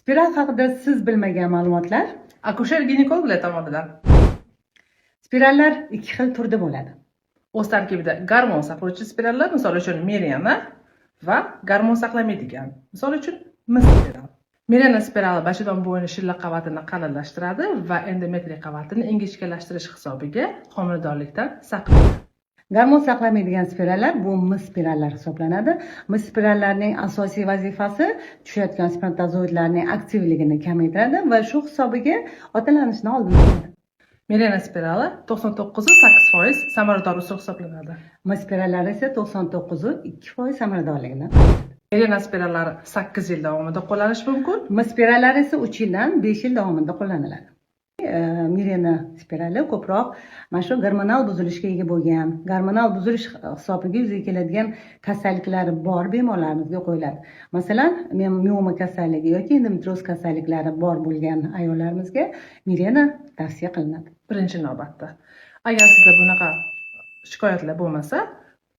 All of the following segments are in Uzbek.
Spiral haqida siz bilmagan ma'lumotlar. Akusher-ginekologlar tomonidan Spirallar ikki xil turda bo'ladi. o'z tarkibida gormon saqlovchi spirallar, misol uchun Mirena va gormon saqlamaydigan, misol uchun mis spiral. Mirena spirali bachadon bo'yni shilla qavatini qalinlashtiradi va endometriy qavatini ingichkalashtirish hisobiga homiladorlikdan saqlaydi. Gormon saqlamaydigan spirallar bu mis spirallar hisoblanadi. Mis spirallarning asosiy vazifasi tushayotgan spermatozoidlarning aktivligini kamaytiradi va shu hisobiga otalanishni oldini oladi. Mirena spirali 99.8% samarador usul hisoblanadi. Mis spirallar esa 99.2% samaradorligini. Mirena spirallari 8 yil davomida qo'llanish mumkin. Mis spirallar esa 3 yildan 5 yil davomida qo'llaniladi. Mirena spirali ko'proq mana shu gormonal buzilishga ega bo'lgan, gormonal buzilish hisobiga yuzaga keladigan kasalliklari bor bemorlarimizga qo'yiladi. Masalan, mioma kasalligi yoki endometrioz kasalliklari bor bo'lgan ayollarimizga Mirena tavsiya qilinadi. Birinchi navbatda. Agar sizda bunaqa shikoyatlar bo'lmasa,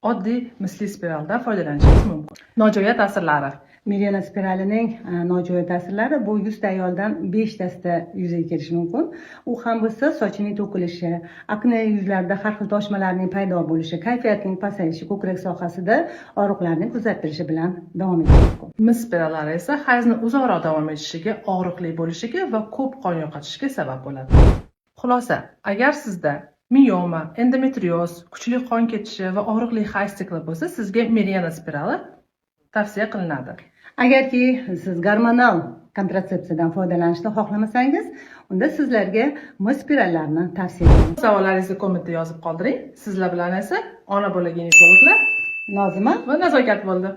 oddiy misli spiraldan foydalanishingiz mumkin. Nojo'ya ta'sirlari. Mirena spiralining nojo'ya ta'sirlari bu 100 ta ayoldan 5 tasida yuzaga kelishi mumkin. U ham bo'lsa sochining to'kilishi, akne yuzlarda har xil toshmalarning paydo bo'lishi, kayfiyatning pasayishi, ko'krak sohasida og'riqlarning kuzatilishi bilan davom etishi mumkin. Mis spirallari esa hayzni uzoqroq davom etishiga, og'riqli bo'lishiga va ko'p qon yo'qotishga sabab bo'ladi. Xulosa, agar sizda mioma, endometrioz, kuchli qon ketishi va og'riqli hayz sikli bo'lsa, sizga Mirena spirali tavsiya qilinadi. Agarki siz gormonal kontratsepsiyadan foydalanishni xohlamasangiz, unda sizlarga mis spirallarni tavsiya etaman. Savollaringizni kommentda yozib qoldiring. Sizlar bilan esa ona bola ginekologlar Nozima va Nazokat bo'ldi.